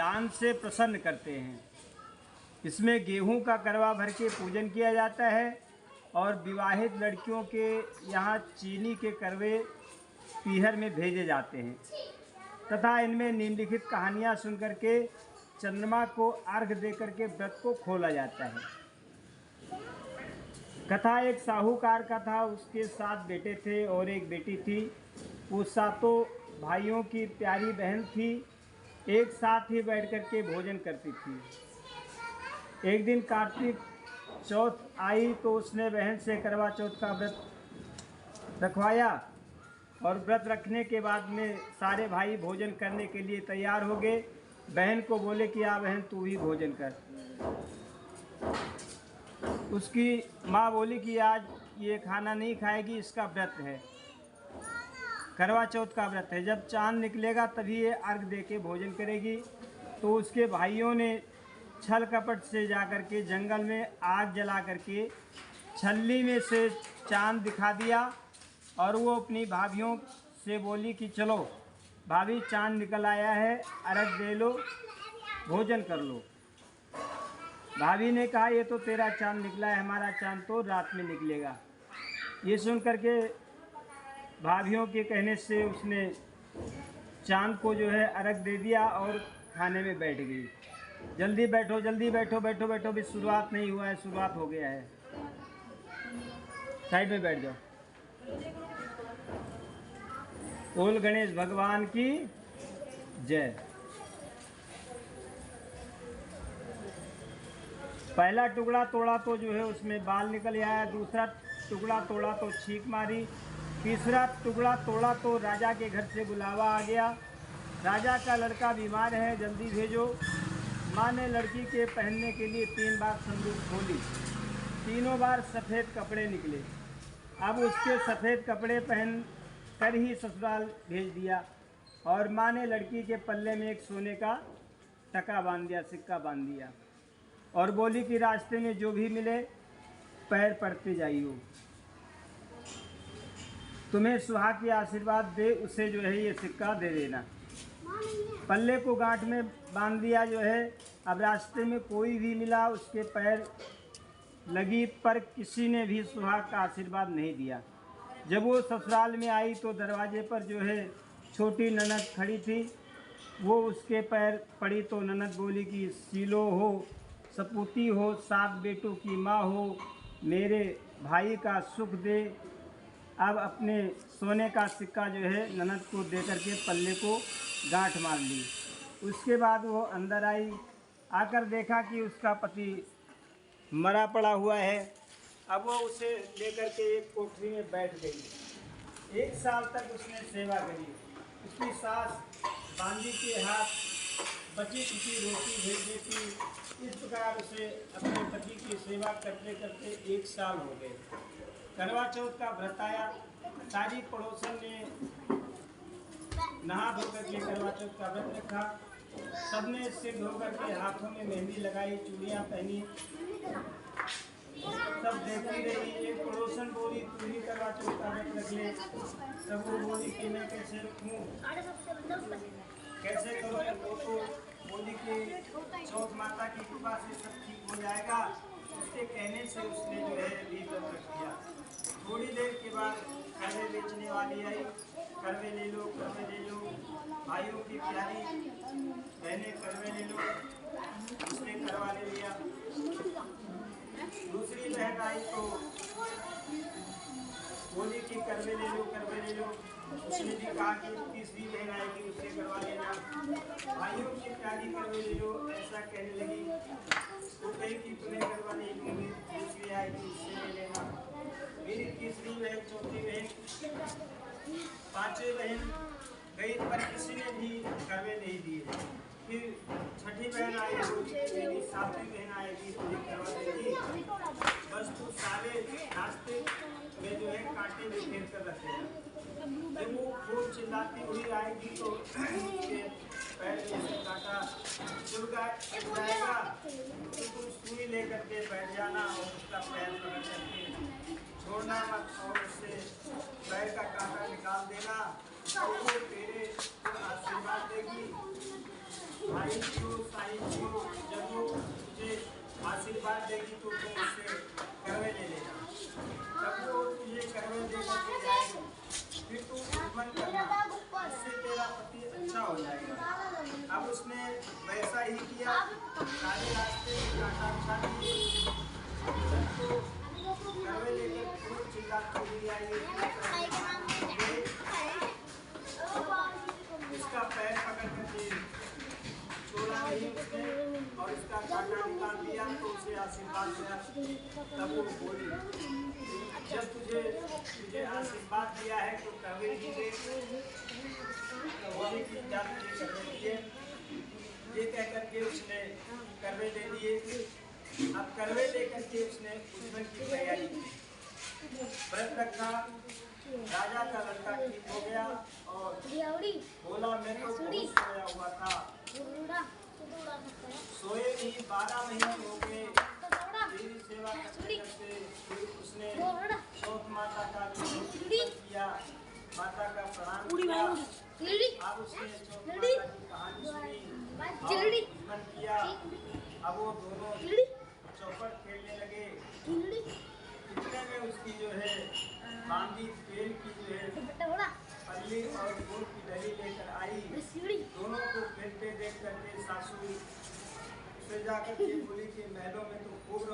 दान से प्रसन्न करते हैं। इसमें गेहूं का करवा भर के पूजन किया जाता है और विवाहित लड़कियों के यहाँ चीनी के करवे पीहर में भेजे जाते हैं तथा इनमें निम्नलिखित कहानियाँ सुनकर के चंद्रमा को अर्घ देकर के व्रत को खोला जाता है। कथा एक साहूकार का था, उसके 7 बेटे थे और एक बेटी थी। वो सातों भाइयों की प्यारी बहन थी, एक साथ ही बैठ कर के भोजन करती थी। एक दिन कार्तिक चौथ आई तो उसने बहन से करवा चौथ का व्रत रखवाया और व्रत रखने के बाद में सारे भाई भोजन करने के लिए तैयार हो गए। बहन को बोले कि आ बहन तू भी भोजन कर। उसकी माँ बोली कि आज ये खाना नहीं खाएगी, इसका व्रत है, करवा चौथ का व्रत है, जब चांद निकलेगा तभी ये अर्घ दे के भोजन करेगी। तो उसके भाइयों ने छल कपट से जाकर के जंगल में आग जला करके छलनी में से चांद दिखा दिया और वो अपनी भाभियों से बोली कि चलो भाभी चांद निकल आया है, अर्घ दे लो, भोजन कर लो। भाभी ने कहा ये तो तेरा चांद निकला है, हमारा चांद तो रात में निकलेगा। ये सुन करके भाभियों के कहने से उसने चांद को जो है अर्घ दे दिया और खाने में बैठ गई। जल्दी बैठो जल्दी बैठो, बैठो बैठो, भी शुरुआत नहीं हुआ है, शुरुआत हो गया है, साइड में बैठ जाओ। बोल गणेश भगवान की जय। पहला टुकड़ा तोड़ा तो जो है उसमें बाल निकल आया, दूसरा टुकड़ा तोड़ा तो छींक मारी, तीसरा टुकड़ा तोड़ा तो राजा के घर से बुलावा आ गया। राजा का लड़का बीमार है, जल्दी भेजो। माँ ने लड़की के पहनने के लिए 3 बार संदूक खोली, तीनों बार सफ़ेद कपड़े निकले। अब उसके सफ़ेद कपड़े पहन कर ही ससुराल भेज दिया और माँ ने लड़की के पल्ले में एक सोने का टका बांध दिया, सिक्का बांध दिया और बोली कि रास्ते में जो भी मिले पैर पड़ते जाइयो, तुम्हें सुहाग की आशीर्वाद दे उसे जो है ये सिक्का दे देना। पल्ले को गांठ में बांध दिया जो है। अब रास्ते में कोई भी मिला उसके पैर लगी, पर किसी ने भी सुहाग का आशीर्वाद नहीं दिया। जब वो ससुराल में आई तो दरवाजे पर जो है छोटी ननद खड़ी थी, वो उसके पैर पड़ी तो ननद बोली कि सीलो हो, सपूती हो, 7 बेटों की माँ हो, मेरे भाई का सुख दे। अब अपने सोने का सिक्का जो है ननद को दे करके पल्ले को गांठ मार ली। उसके बाद वो अंदर आई, आकर देखा कि उसका पति मरा पड़ा हुआ है। अब वो उसे लेकर के एक कोठरी में बैठ गई। 1 साल तक उसने सेवा करी। उसकी सास बांदी के हाथ बची खुची रोटी भेज देती। इस प्रकार उसे अपने पति की सेवा करते करते 1 साल हो गए। करवा चौथ का व्रत आया, सारी पड़ोसन ने नहा धो करके करवा चौथ का व्रत रखा। सबने सिर धो करके हाथों में मेहंदी लगाई, चूड़ियाँ पहनी, सब देखती रही। एक पड़ोसन बोली तू ही करवा चौथ का व्रत रख ले। सब वो बोली कि मैं कैसे रखूँ, कैसे करूँ। वो तो बोली कि चौथ माता की कृपा से सब ठीक हो जाएगा। उसके कहने से उसने जो है भी व्रत रख दिया। थोड़ी देर के बाद करवे बेचने वाली आई, करवे ले लो, करवे ले लो। भाइयों की प्यारी बहनें करवे ले लो, उसने करवा ले लिया। दूसरी बहन आई तो बोली कि करवे ले लो, करवे ले लो। उसने भी कहा कि तीसरी बहन आएगी उससे करवा लेना। भाइयों की प्यारी करवे ले लो ऐसा कहने लगी। वो कही कि तुम्हें करवा नहीं लूँगी, दूसरी आएगी उससे ले लेना। मेरी तीसरी बहन, चौथी बहन, 5वीं बहन गई पर किसी ने भी करवे नहीं दिए। फिर छठी बहन आई, मेरी 7वीं बहन आएगी तुझे करवा देगी, बस तू सारे रास्ते में जो है कांटे में घेर कर रखे हैं। जब वो खूब चिल्लाती हुई आएगी तो उसके पैर में से कांटा चुभ जाएगा तो तुम सुई ले करके बैठ जाना और उसका पैर पकड़ करके छोड़ना मत और उससे पैर का कांटा निकाल देना और वो तेरे आशीर्वाद देगी। भाई जो साई जो जब वो तुझे आशीर्वाद देगी तो तुम उससे करवे ले लेना। जब वो तुझे करवे दे करके जाएगी फिर तू उद्मन करना, इससे तेरा पति अच्छा हो जाएगा। अब उसने वैसा ही किया, सारे रास्ते काटा छाटी तो करवे लेकर खूब चिल्लाती हुई आई। उसका पैर पकड़ करके छोड़ा नहीं उसने और इसका कांटा निकाल दिया तो उसे आशीर्वाद दिया। तब वो बोली, जब तुझे आशीर्वाद दिया है तो करवे ही दे, बोली की क्या तुझे करवे दिए। ये कह करके उसने करवे दे दिए। अब करवे लेकर के उसने उद्मन की तैयारी की, व्रत रखा। राजा का लड़का ठीक हो गया और बोला मैं तो बहुत सोया हुआ था, सोए नहीं 12 महीने हो गए तेरी सेवा करते करते। फिर उसने चौथ माता का किया, माता का प्रणाम किया। अब उसने चौथ माता की कहानी सुनी और मन किया। अब वो दोनों चौपट खेलने लगे। इतने में उसकी जो है बांदी तेल की जो है पल्ली और गुड़ की डली लेकर आई। दोनों को खेलते देख करके सासू उसे जाकर के बोली कि महलों में तो खूब